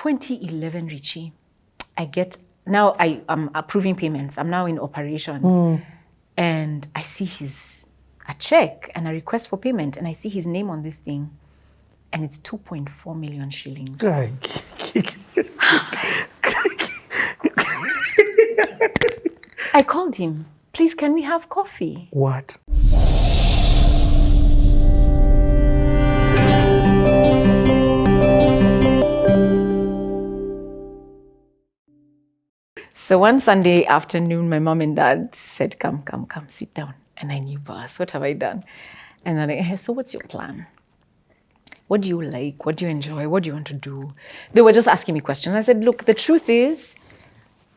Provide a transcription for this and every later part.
2011, Richie, now I am approving payments. I'm now in operations. And I see a check and a request for payment, and I see his name on this thing, and it's 2.4 million shillings. I called him. Please, can we have coffee? What? So one Sunday afternoon, my mom and dad said, come, sit down. And I knew, boss, what have I done? And then I said, so what's your plan? What do you like? What do you enjoy? What do you want to do? They were just asking me questions. I said, look, the truth is,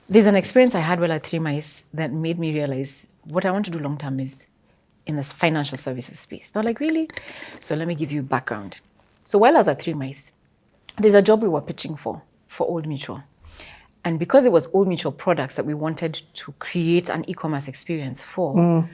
there's an experience I had while at Three Mice that made me realize what I want to do long term is in the financial services space. They're like, really? So let me give you background. So while I was at Three Mice, there's a job we were pitching for Old Mutual. And because it was Old Mutual products that we wanted to create an e-commerce experience for,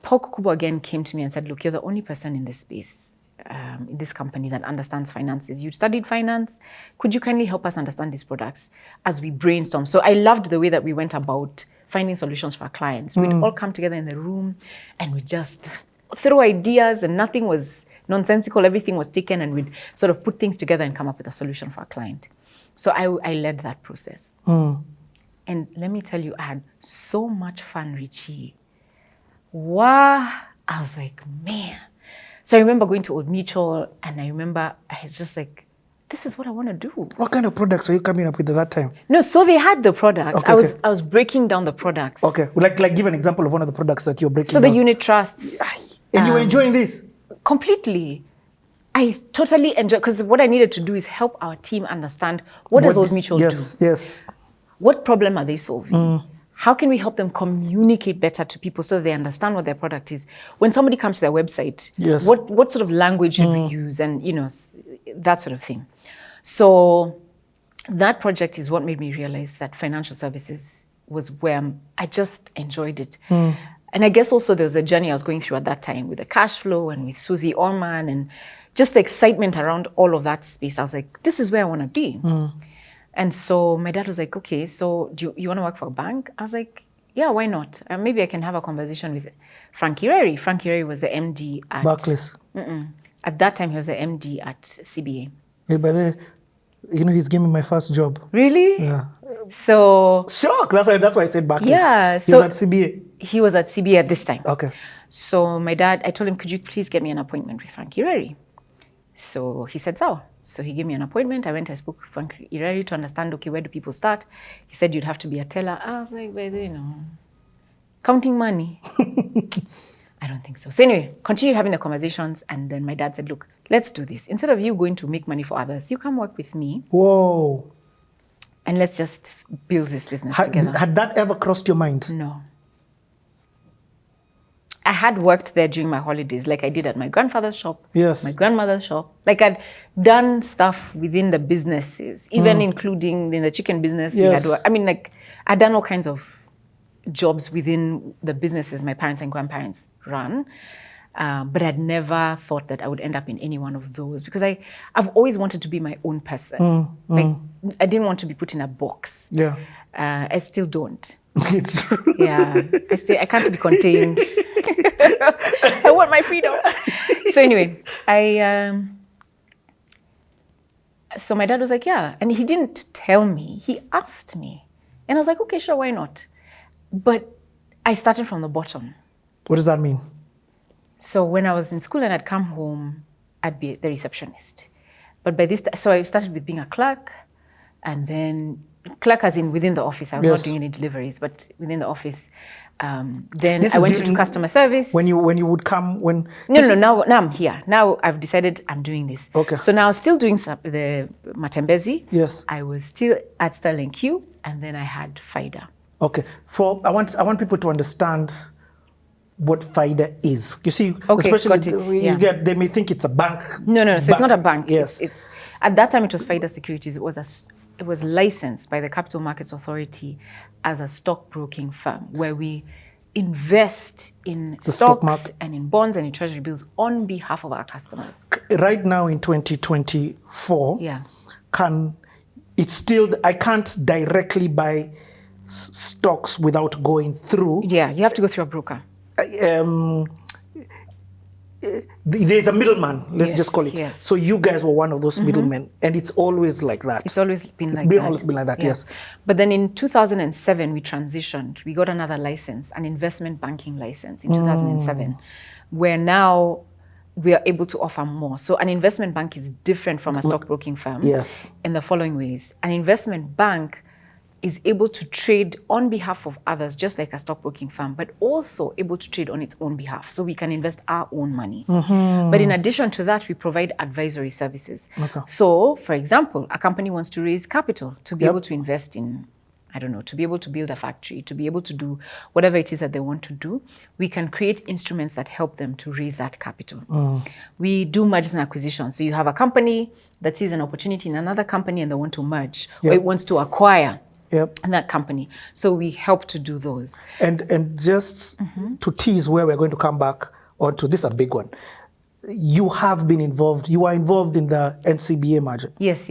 Paul Kukubo again came to me and said, look, you're the only person in this space, in this company that understands finances. You studied finance. Could you kindly help us understand these products as we brainstorm? So I loved the way that we went about finding solutions for our clients. We'd all come together in the room and we'd just throw ideas, and nothing was nonsensical. Everything was taken, and we'd sort of put things together and come up with a solution for our client. So I led that process. And let me tell you, I had so much fun, Richie. Wow. I was like, man. So I remember going to Old Mutual, and I remember I was just like, this is what I want to do. What kind of products were you coming up with at that time? No, so they had the products. Okay, I was breaking down the products. Okay, like give an example of one of the products that you're breaking down. So the unit trusts. And you were enjoying this? Completely. I totally enjoy, because what I needed to do is help our team understand what does Old Mutual do? Yes. What problem are they solving? How can we help them communicate better to people so they understand what their product is? When somebody comes to their website, what sort of language should we use, and that sort of thing. So that project is what made me realize that financial services was where I just enjoyed it. And I guess also there was a journey I was going through at that time with the cash flow and with Susie Orman and just the excitement around all of that space. I was like, this is where I want to be. And so my dad was like, okay, so do you want to work for a bank? I was like, yeah, why not? Maybe I can have a conversation with Frank Ireri. Frank Ireri was the MD at... Barclays. At that time, he was the MD at CBA. Yeah, by the way, he's giving me my first job. Really? Yeah. So... Shock! That's why I said Barclays. Yeah. He was at CBA. He was at CBA at this time. Okay. So my dad, I told him, could you please get me an appointment with Frank Ireri? So he said, so he gave me an appointment. I went, I spoke with Frank Ireri to understand, okay, where do people start? He said, you'd have to be a teller. I was like, well, counting money. I don't think so. So anyway, continued having the conversations. And then my dad said, look, let's do this. Instead of you going to make money for others, you come work with me. Whoa. And let's just build this business together. Had that ever crossed your mind? No. I had worked there during my holidays, like I did at my grandfather's shop, my grandmother's shop. Like I'd done stuff within the businesses, even including in the chicken business. I'd done all kinds of jobs within the businesses my parents and grandparents run. But I'd never thought that I would end up in any one of those, because I've always wanted to be my own person. I didn't want to be put in a box. Yeah. I still don't. It's true. Yeah. I can't be contained. I want my freedom. So anyway, so my dad was like, yeah. And he didn't tell me, he asked me. And I was like, okay, sure, why not? But I started from the bottom. What does that mean? So when I was in school and I'd come home, I'd be the receptionist. But by this, so I started with being a clerk, and then clerk as in within the office. I was not doing any deliveries, but within the office. Then I went into customer service. When you would come, when... No, now I'm here. Now I've decided I'm doing this. Okay. So now I was still doing the Matembezi. Yes. I was still at Sterling Q, and then I had Faida. Okay. I want people to understand what Faida is. You see, especially they may think it's a bank. No. So it's not a bank. Yes. It's at that time it was Faida Securities. It was licensed by the Capital Markets Authority as a stockbroking firm where we invest in stocks and in bonds and in treasury bills on behalf of our customers. Right now in 2024, can it's still, I can't directly buy stocks without going through. Yeah, you have to go through a broker. There's a middleman, let's just call it. Yes. So you guys were one of those middlemen, and it's always like that. It's always been always been like that, yeah. yes. But then in 2007, we transitioned. We got another license, an investment banking license in 2007, where now we are able to offer more. So an investment bank is different from a stockbroking firm in the following ways. An investment bank is able to trade on behalf of others, just like a stockbroking firm, but also able to trade on its own behalf. So we can invest our own money. But in addition to that, we provide advisory services. So, for example, a company wants to raise capital to be able to invest in, I don't know, to be able to build a factory, to be able to do whatever it is that they want to do. We can create instruments that help them to raise that capital. We do mergers and acquisitions. So you have a company that sees an opportunity in another company and they want to merge, or it wants to acquire that company. So we help to do those. And just to tease where we're going to come back onto this, a big one. You have been involved, you are involved in the NCBA merger. Yes.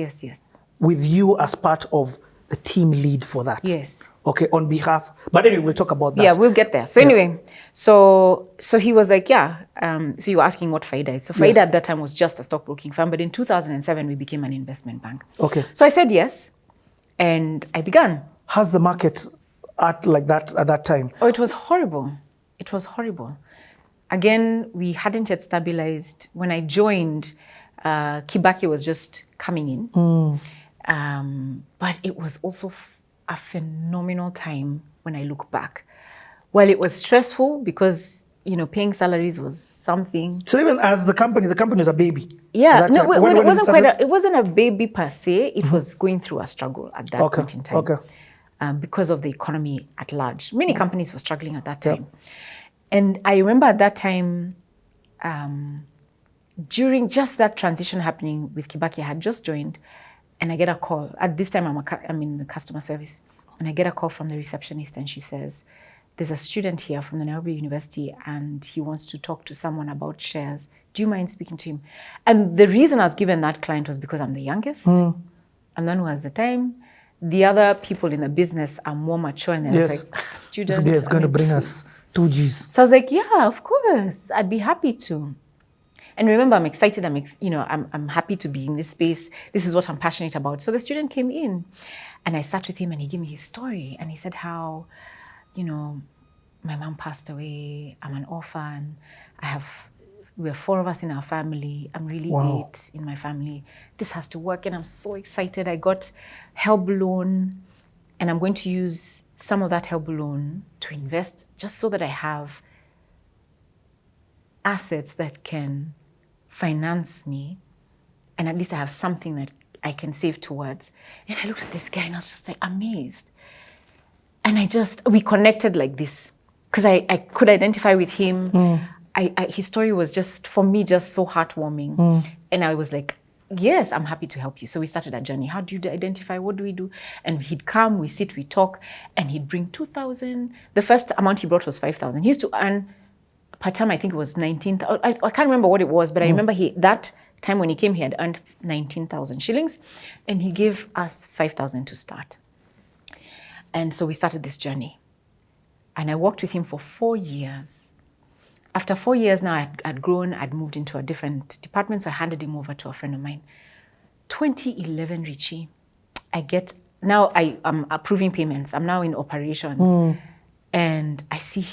With you as part of the team lead for that. Yes. Okay, on behalf, but anyway, we'll talk about that. Yeah, we'll get there. So anyway, so he was like, so you were asking what Faida is. So Faida at that time was just a stockbroking firm, but in 2007, we became an investment bank. Okay. So I said yes. And I began. How's the market at like that at that time? Oh, it was horrible. It was horrible. Again, we hadn't yet stabilized. When I joined, Kibaki was just coming in. But it was also a phenomenal time when I look back. Well, it was stressful because, paying salaries was something. So even as the company was a baby. Yeah, no, it wasn't a baby per se. It was going through a struggle at that point in time. Okay. Because of the economy at large. Many companies were struggling at that time. And I remember at that time, during just that transition happening with Kibaki, I had just joined and I get a call. At this time, I'm in customer service. And I get a call from the receptionist and she says, there's a student here from the Nairobi University and he wants to talk to someone about shares. Do you mind speaking to him? And the reason I was given that client was because I'm the youngest. I'm the one who has the time. The other people in the business are more mature and they're like, student. This guy is going to bring us 2 Gs. So I was like, yeah, of course. I'd be happy to. And remember, I'm excited. I'm happy to be in this space. This is what I'm passionate about. So the student came in and I sat with him and he gave me his story. And he said how, my mom passed away. I'm an orphan. We're 4 of us in our family. I'm really 8 in my family. This has to work. And I'm so excited. I got help loan and I'm going to use some of that help loan to invest just so that I have assets that can finance me. And at least I have something that I can save towards. And I looked at this guy and I was just like amazed. And we connected like this because I could identify with him. His story was just, for me, just so heartwarming. And I was like, yes, I'm happy to help you. So we started a journey. How do you identify? What do we do? And he'd come, we sit, we talk, and he'd bring 2,000. The first amount he brought was 5,000. He used to earn, per term, I think it was 19,000. I can't remember what it was, but I remember that time when he came, he had earned 19,000 shillings, and he gave us 5,000 to start. And so we started this journey. And I worked with him for 4 years. After 4 years now, I'd grown, I'd moved into a different department, so I handed him over to a friend of mine. 2011, Richie, now I'm approving payments. I'm now in operations. And I see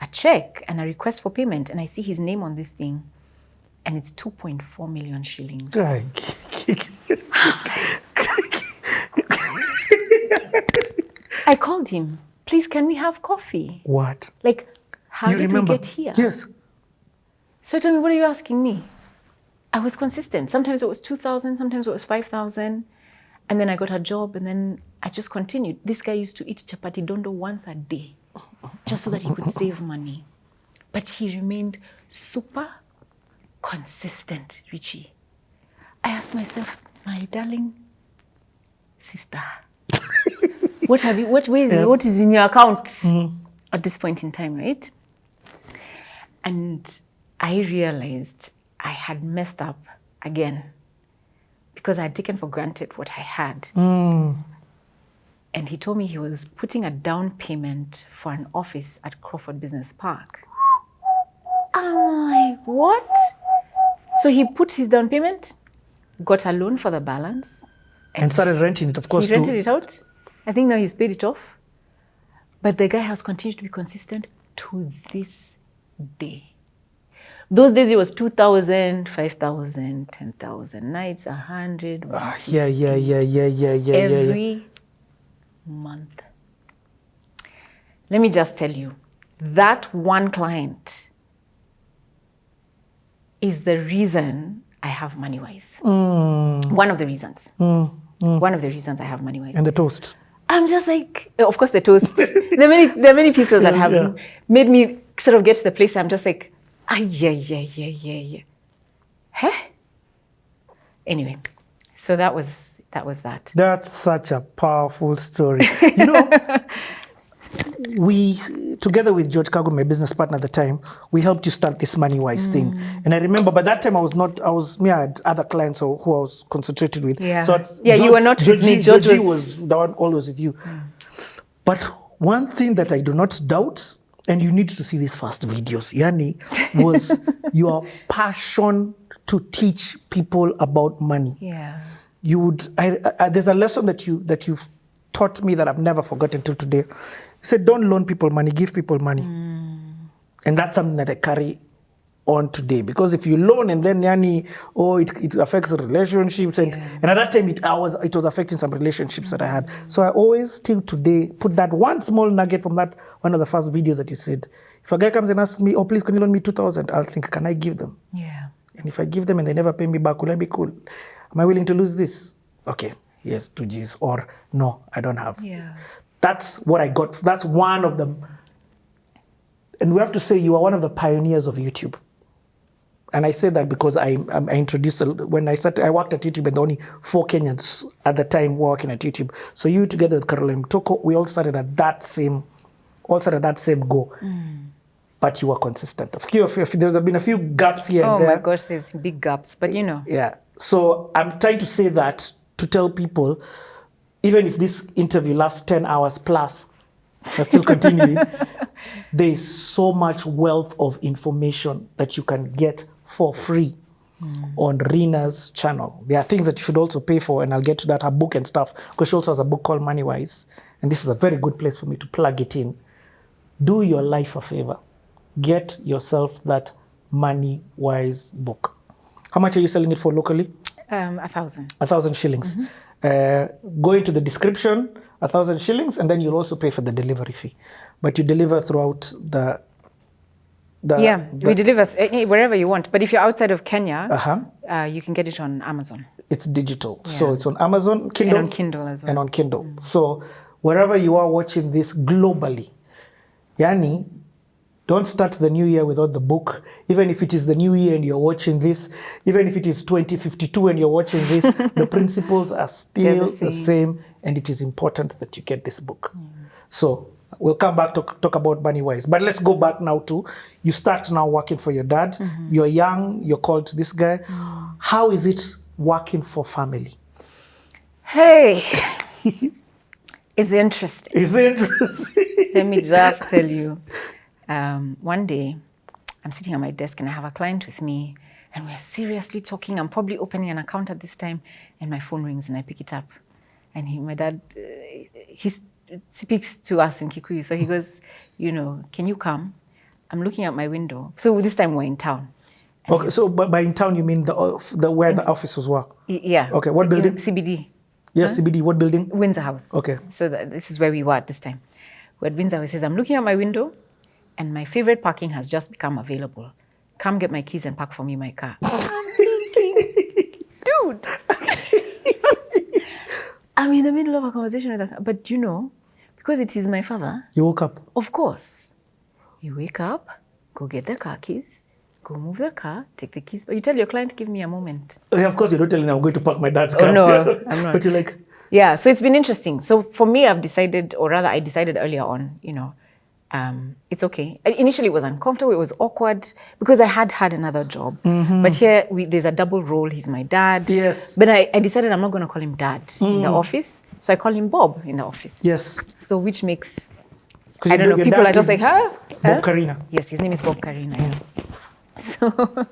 a check and a request for payment, and I see his name on this thing, and it's 2.4 million shillings. I called him, please, can we have coffee? What? Like, how did we get here? Yes. So tell me, what are you asking me? I was consistent. Sometimes it was 2,000, sometimes it was 5,000. And then I got a job and then I just continued. This guy used to eat chapati dondo once a day just so that he could save money. But he remained super consistent, Richie. I asked myself, my darling sister, what is in your account at this point in time, right? And I realized I had messed up again because I had taken for granted what I had. And he told me he was putting a down payment for an office at Crawford Business Park. I'm like, what? So he put his down payment, got a loan for the balance. And started renting it, of course, he rented it out. I think now he's paid it off. But the guy has continued to be consistent to this day. Those days it was 2,000, 5,000, 10,000 nights, 100. Yeah. Every month. Let me just tell you, that one client is the reason I have MoneyWise. One of the reasons. One of the reasons I have MoneyWise. And the toast. I'm just like, of course, the toast. there are many pieces that have made me sort of get to the place I'm just like, yeah. Huh? Anyway, so that was that. That's such a powerful story. You know, we, together with George Kago, my business partner at the time, we helped you start this MoneyWise thing. And I remember by that time I had other clients who I was concentrated with. Yeah. So you were not with me. George was the one always with you. But one thing that I do not doubt, and you need to see these first videos, Yani, was your passion to teach people about money. Yeah. You would. There's a lesson that you've taught me that I've never forgotten till today. You said, "Don't loan people money, give people money," and that's something that I carry on today. Because if you loan and then it affects the relationships, and at that time it was affecting some relationships that I had. So I always still today put that one small nugget from that one of the first videos that you said. If a guy comes and asks me, "Oh, please, can you loan me 2,000?" I'll think, "Can I give them?" Yeah. And if I give them and they never pay me back, will I be cool? Am I willing to lose this? Okay, yes, 2 Gs, or no, I don't have. Yeah. That's what I got. That's one of them. And we have to say you are one of the pioneers of YouTube. And I say that because I introduced, when I worked at YouTube, and the only 4 Kenyans at the time working at YouTube. So you together with Caroline Mtoko, we all started at that same goal. But you were consistent. There's been a few gaps here and there. Oh my gosh, there's big gaps, but you know. Yeah. So I'm trying to say that to tell people, even if this interview lasts 10 hours plus, we're still continuing, there is so much wealth of information that you can get for free on Rina's channel. There are things that you should also pay for, and I'll get to that, her book and stuff, because she also has a book called MoneyWise, and this is a very good place for me to plug it in. Do your life a favor. Get yourself that MoneyWise book. How much are you selling it for locally? 1,000. 1,000 shillings. Go into the description, 1,000 shillings, and then you'll also pay for the delivery fee. But you deliver throughout we deliver wherever you want. But if you're outside of Kenya, you can get it on Amazon. It's digital. Yeah. So it's on Amazon, Kindle. And on Kindle as well. And on Kindle. So wherever you are watching this globally, Yani, don't start the new year without the book. Even if it is the new year and you're watching this, even if it is 2052 and you're watching this, the principles are still the same, and it is important that you get this book. So we'll come back to talk about MoneyWise. But let's go back now to, you start now working for your dad. You're young, you're called to this guy. How is it working for family? Hey, it's interesting. It's interesting. Let me just tell you. One day, I'm sitting at my desk and I have a client with me, and we're seriously talking. I'm probably opening an account at this time, and my phone rings and I pick it up. And my dad, he speaks to us in Kikuyu. So he goes, "Can you come? I'm looking out my window." So this time we're in town. Okay, so by in town you mean where the offices were? Yeah. Okay, what building? CBD. Yes, CBD. What building? Windsor House. Okay. So this is where we were at this time. We're at Windsor House. He says, "I'm looking out my window, and my favorite parking has just become available. Come get my keys and park for me my car." I'm thinking, dude. I'm in the middle of a conversation with her, but because it is my father. You woke up? Of course. You wake up, go get the car keys, go move the car, take the keys. But you tell your client, "Give me a moment." Yeah, of course, you're not telling them I'm going to park my dad's car. Oh, no, I'm not. But you're like... Yeah, so it's been interesting. So for me, I decided earlier on, it's okay. Initially, it was uncomfortable. It was awkward because I had another job. But here, there's a double role. He's my dad. Yes. But I decided I'm not going to call him dad in the office. So I call him Bob in the office. Yes. So which makes, I don't know, people are just like, huh? Bob Karina. Yes, his name is Bob Karina. So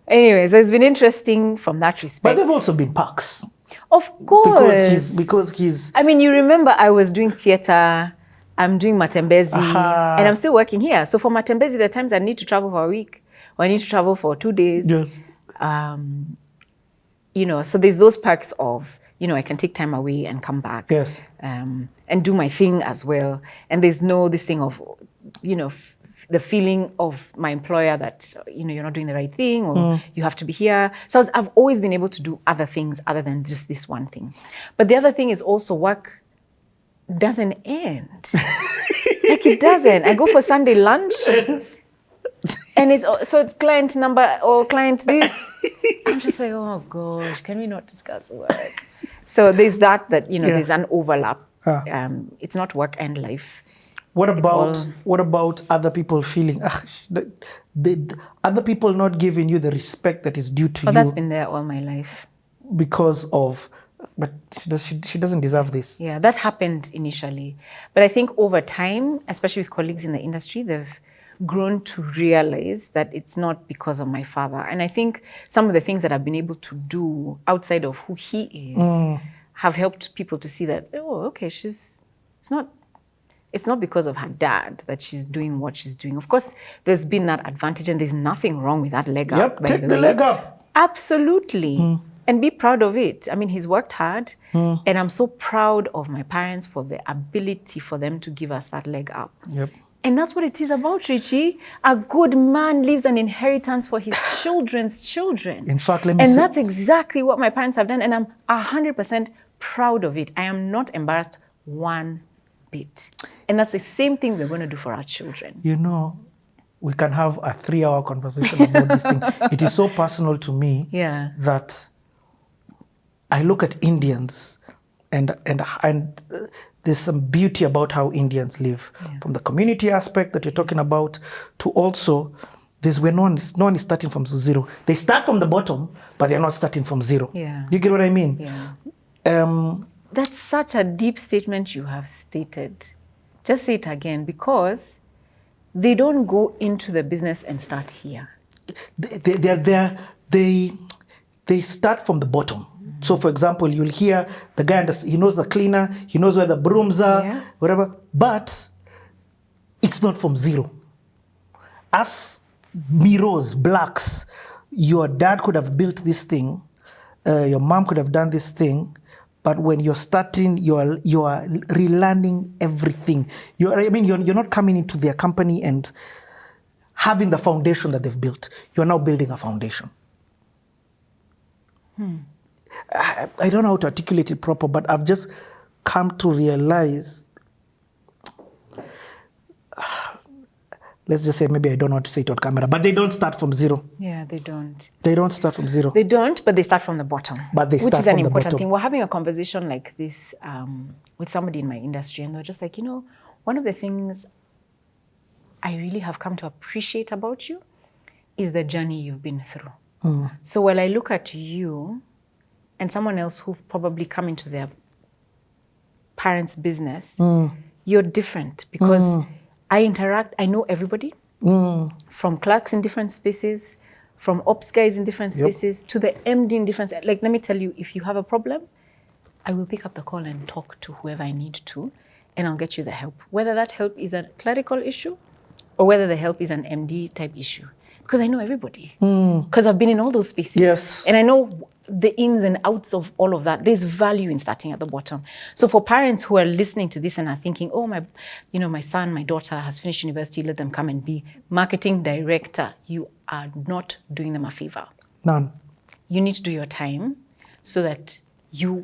anyway, so it's been interesting from that respect. But there've also been perks. Of course. Because he's... I mean, you remember I was doing theatre, I'm doing Matembezi, and I'm still working here. So for Matembezi, there are times I need to travel for a week, or I need to travel for 2 days. Yes. You know, so there's those perks of, you know, I can take time away and come back. Yes. And do my thing as well. And there's no this thing of, you know, the feeling of my employer that, you know, you're not doing the right thing or you have to be here. So I've always been able to do other things other than just this one thing. But the other thing is also work doesn't end. Like it doesn't. I go for Sunday lunch and it's so client number or client this. I'm just like, oh gosh, can we not discuss work? So there's that, you know, there's an overlap. It's not work and life. What about other people feeling, other people not giving you the respect that is due to you? That's been there all my life. Because of, but she doesn't deserve this. Yeah, that happened initially. But I think over time, especially with colleagues in the industry, they've grown to realize that it's not because of my father. And I think some of the things that I've been able to do outside of who he is have helped people to see that, oh, okay, it's not because of her dad that she's doing what she's doing. Of course, there's been that advantage and there's nothing wrong with that leg up. Take the leg up. Absolutely. And be proud of it. I mean, he's worked hard and I'm so proud of my parents for the ability for them to give us that leg up. Yep. And that's what it is about, Richie. A good man leaves an inheritance for his children's children. In fact, let me say... And that's exactly what my parents have done. And I'm 100% proud of it. I am not embarrassed one bit. And that's the same thing we're going to do for our children. You know, we can have a 3-hour conversation about this thing. It is so personal to me that I look at Indians and there's some beauty about how Indians live. From the community aspect that you're talking about to also, no one is starting from zero. They start from the bottom, but they're not starting from zero. Yeah. You get what I mean? Yeah. That's such a deep statement you have stated. Just say it again, because they don't go into the business and start here. They start from the bottom. So, for example, you'll hear the guy, he knows the cleaner, he knows where the brooms are, whatever, but it's not from zero. As Miros, blacks, your dad could have built this thing, your mom could have done this thing, but when you're starting, you are relearning everything. You're not coming into their company and having the foundation that they've built. You're now building a foundation. I don't know how to articulate it proper, but I've just come to realize, let's just say, maybe I don't know how to say it on camera, but they don't start from zero. Yeah, they don't. They don't start from zero. They don't, but they start from the bottom. But they start from the bottom. Which is an important thing. We're having a conversation like this with somebody in my industry, and they're just like, you know, one of the things I really have come to appreciate about you is the journey you've been through. So while I look at you and someone else who've probably come into their parents' business, you're different because I interact, I know everybody, from clerks in different spaces, from ops guys in different spaces, to the MD in different, like, let me tell you, if you have a problem, I will pick up the call and talk to whoever I need to, and I'll get you the help. Whether that help is a clerical issue or whether the help is an MD type issue. Because I know everybody. Because I've been in all those spaces. Yes. And I know the ins and outs of all of that. There's value in starting at the bottom. So for parents who are listening to this and are thinking, oh, my son, my daughter has finished university, let them come and be marketing director. You are not doing them a favor. None. You need to do your time so that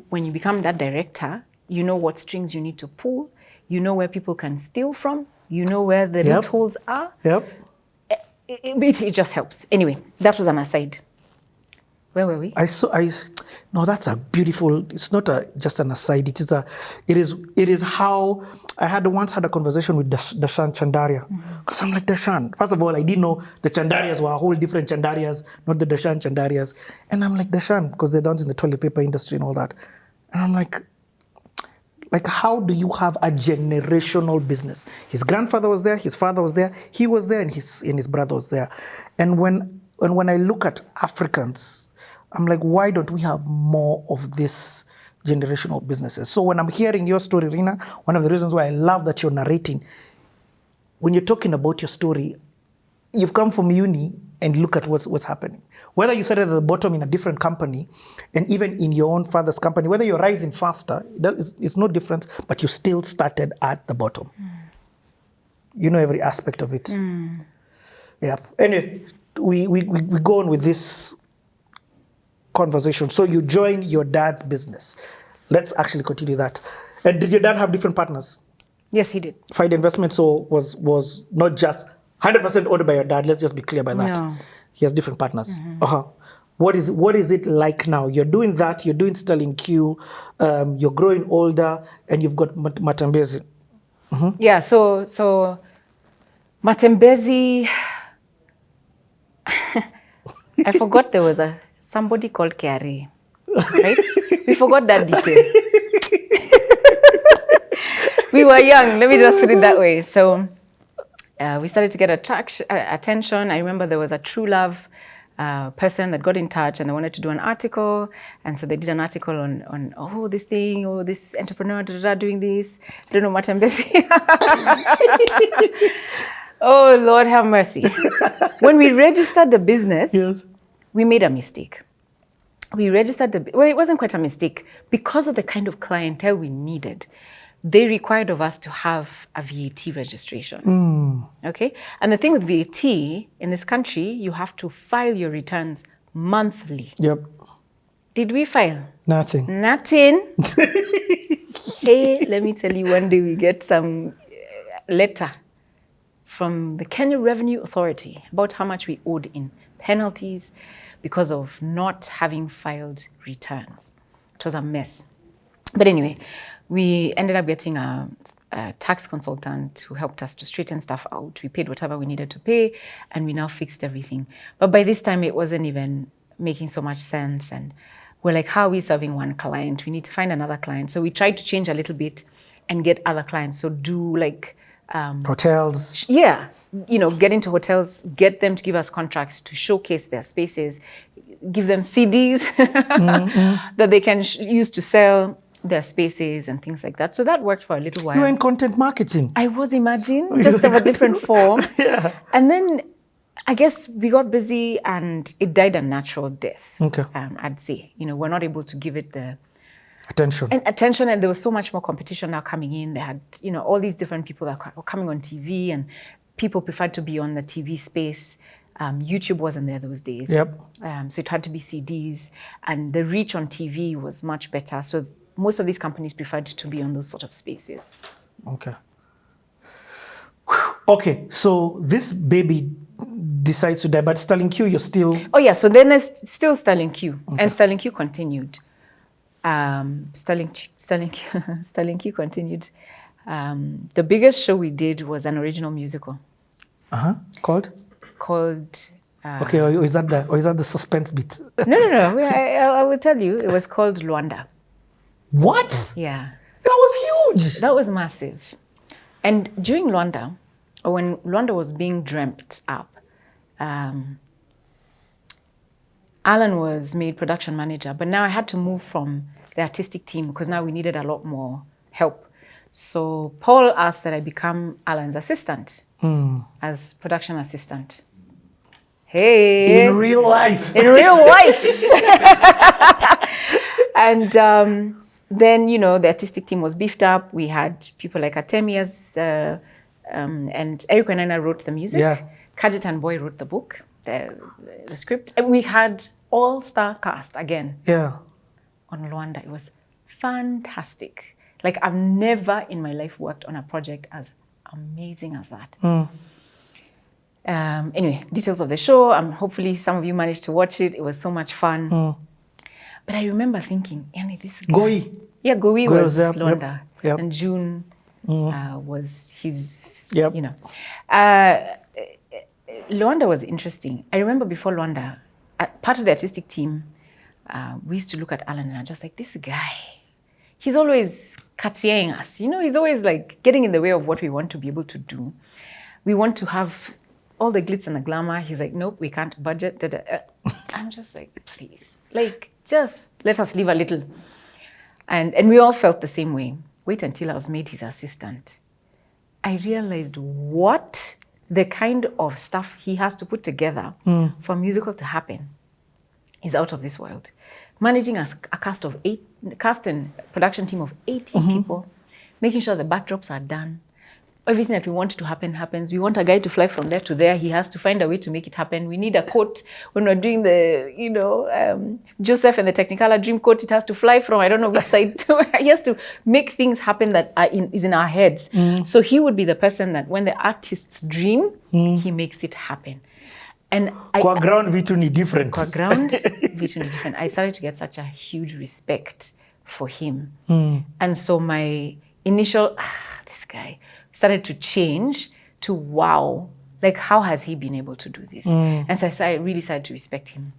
when you become that director, you know what strings you need to pull. You know where people can steal from. You know where the loopholes are. Yep. It just helps. Anyway, that was an aside. Where were we? No, that's a beautiful, it's not just an aside. It is how I once had a conversation with Dashan Chandaria. Because I'm like, Dashan, first of all, I didn't know the Chandarias were a whole different Chandarias, not the Dashan Chandarias. And I'm like, Dashan, because they're down in the toilet paper industry and all that. And I'm like, how do you have a generational business? His grandfather was there, his father was there, he was there, and his brother was there. And when I look at Africans, I'm like, why don't we have more of this generational businesses? So when I'm hearing your story, Rina, one of the reasons why I love that you're narrating, when you're talking about your story, you've come from uni and look at what's happening. Whether you started at the bottom in a different company, and even in your own father's company, whether you're rising faster, it's no difference, but you still started at the bottom. You know every aspect of it. Yeah. Anyway, we go on with this conversation. So you joined your dad's business. Let's actually continue that. And did your dad have different partners? Yes, he did. Faida Investment was not just 100% owned by your dad. Let's just be clear by that. No. He has different partners. What is it like now? You're doing that. You're doing Sterling Q. You're growing older, and you've got Matembezi. Yeah. So Matembezi. I forgot there was somebody called KRA, right? We forgot that detail. We were young, let me just put it that way. So we started to get attention. I remember there was a True Love person that got in touch and they wanted to do an article. And so they did an article on this entrepreneur doing this. I don't know, Matembezi. Oh, Lord have mercy. When we registered the business, Yes. we made a mistake. We registered it wasn't quite a mistake. Because of the kind of clientele we needed, they required of us to have a VAT registration. Okay? And the thing with VAT, in this country, you have to file your returns monthly. Yep. Did we file? Nothing. Hey, let me tell you, one day we get some letter from the Kenya Revenue Authority about how much we owed in penalties because of not having filed returns. It was a mess. But anyway, we ended up getting a tax consultant who helped us to straighten stuff out. We paid whatever we needed to pay, and we now fixed everything. But by this time, it wasn't even making so much sense. And we're like, how are we serving one client? We need to find another client. So we tried to change a little bit and get other clients. So do like... hotels. Yeah. Get into hotels, get them to give us contracts to showcase their spaces, give them CDs that they can use to sell their spaces and things like that. So that worked for a little while. You were in content marketing. I was, imagine, just of a different form. Yeah. And then I guess we got busy and it died a natural death. Okay. I'd say, we're not able to give it the attention. And there was so much more competition now coming in. They had, all these different people that were coming on TV, and people preferred to be on the TV space. YouTube wasn't there those days. Yep. So it had to be CDs, and the reach on TV was much better. So most of these companies preferred to be on those sort of spaces. Okay. Okay, so this baby decides to die, but Sterling Q, you're still... Oh yeah, so then there's still Sterling Q, and Sterling Q continued. Sterling Q continued. The biggest show we did was an original musical. Called? Okay, or is that the suspense bit? No. I will tell you. It was called Rwanda. What? Yeah. That was huge. That was massive. And during Rwanda, or when Rwanda was being dreamt up, Alan was made production manager, but now I had to move from the artistic team because now we needed a lot more help. So Paul asked that I become Alan's assistant as production assistant. Hey. In real life. In real life. And then, the artistic team was beefed up. We had people like Atemi and Eric and I wrote the music. Yeah. Kajet and Boy wrote the book, the script. And we had all-star cast again. Yeah. On Rwanda. It was fantastic. Like, I've never in my life worked on a project as amazing as that. Anyway, details of the show. Hopefully some of you managed to watch it. It was so much fun. But I remember thinking, Annie, this guy. Goi. Yeah, Goi was there. Luanda. Yep. And June was his, Yep. you know. Luanda was interesting. I remember before Luanda, part of the artistic team, we used to look at Alan and I'm just like, this guy, he's always katieing us. You know, he's always like getting in the way of what we want to be able to do. We want to have all the glitz and the glamour. He's like, nope, we can't budget. I'm just like, please, like, just let us live a little. And we all felt the same way. Wait until I was made his assistant. I realized what the kind of stuff he has to put together for a musical to happen is out of this world. Managing a cast and production team of 18 people, making sure the backdrops are done. Everything that we want to happen happens. We want a guy to fly from there to there. He has to find a way to make it happen. We need a coat when we're doing the, Joseph and the Technicolor Dream coat. It has to fly from I don't know which side. He has to make things happen that is in our heads. So he would be the person that when the artists dream, he makes it happen. And Kwa ground vitu ni different. Kwa ground vitu ni different. I started to get such a huge respect for him. And so my initial, this guy, started to change to, wow, like how has he been able to do this? And so I really started to respect him.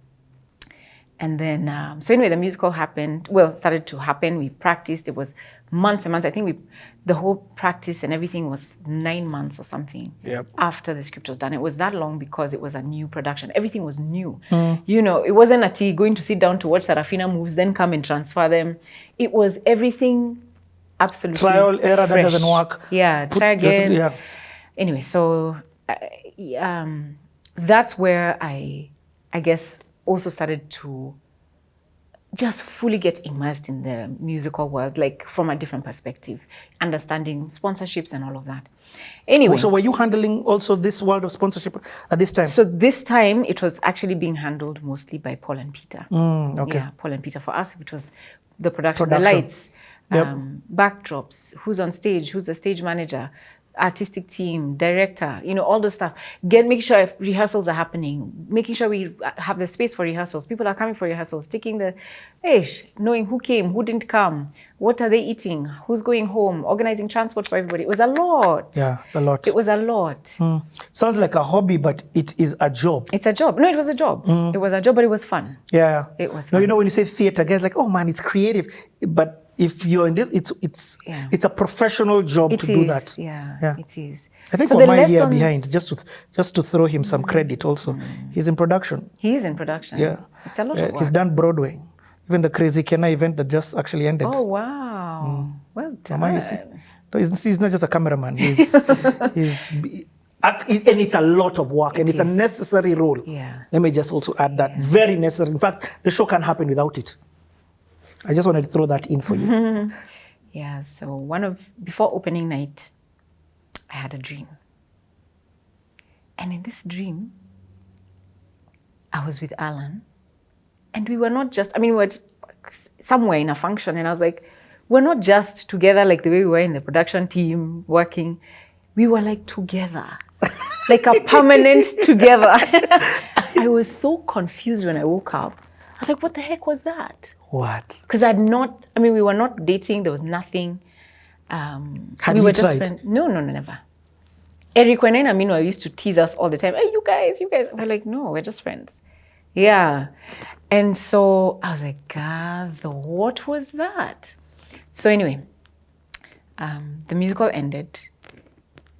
And then, so anyway, the musical started to happen. We practiced. It was months and months. I think the whole practice and everything was 9 months or something after the script was done. It was that long because it was a new production. Everything was new. You know, it wasn't a tea going to sit down to watch Sarafina moves, then come and transfer them. It was everything absolutely trial, error, fresh. that doesn't work. Yeah, try again. Anyway, so that's where I guess also started to just fully get immersed in the musical world, like from a different perspective, understanding sponsorships and all of that. Anyway. So were you handling also this world of sponsorship at this time? So this time it was actually being handled mostly by Paul and Peter. Okay. Yeah, Paul and Peter. For us, it was the production. The lights, backdrops, who's on stage, who's the stage manager, artistic team, director, all the stuff. Making sure rehearsals are happening, making sure we have the space for rehearsals. People are coming for rehearsals, taking knowing who came, who didn't come, what are they eating, who's going home, organizing transport for everybody. It was a lot. Yeah, it's a lot. It was a lot. Sounds like a hobby, but it is a job. It's a job. No, it was a job. It was a job, but it was fun. Yeah. It was fun. No, when you say theater, guys like, oh man, it's creative. But if you're in this, it's a professional job to do that. Yeah, it is. I think what my year behind, just to throw him some credit also, he's in production. He is in production. Yeah. It's a lot of work. He's done Broadway. Even the Crazy Kenna event that just actually ended. Oh, wow. Well done. Mama, you see. He's not just a cameraman. And it's a lot of work, and it's a necessary role. Yeah. Let me just also add that. Very necessary. In fact, the show can't happen without it. I just wanted to throw that in for you. Yeah, so before opening night, I had a dream. And in this dream, I was with Alan. And we were not just, we were somewhere in a function. And I was like, we're not just together like the way we were in the production team working. We were like together, like a permanent together. I was so confused when I woke up. I was like, what the heck was that? What? Because we were not dating. There was nothing. Had we were you just tried? friends. No, never. Eric and I, meanwhile, used to tease us all the time. Hey, you guys. We're like, no, we're just friends. Yeah. And so I was like, God, what was that? So anyway, the musical ended.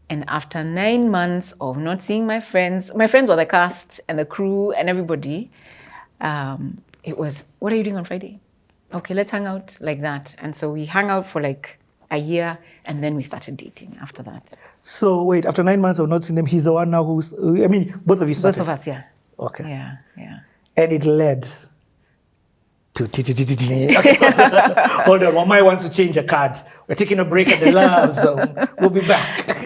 And after 9 months of not seeing my friends were the cast and the crew and everybody, it was, what are you doing on Friday? Okay, let's hang out, like that. And so we hung out for like a year, and then we started dating after that. So wait, after 9 months of not seeing them, he's the one now both of you started? Both of us, yeah. Okay. Yeah. And it led to Hold on, Mama wants to change a card. We're taking a break at the Love Zone. We'll be back.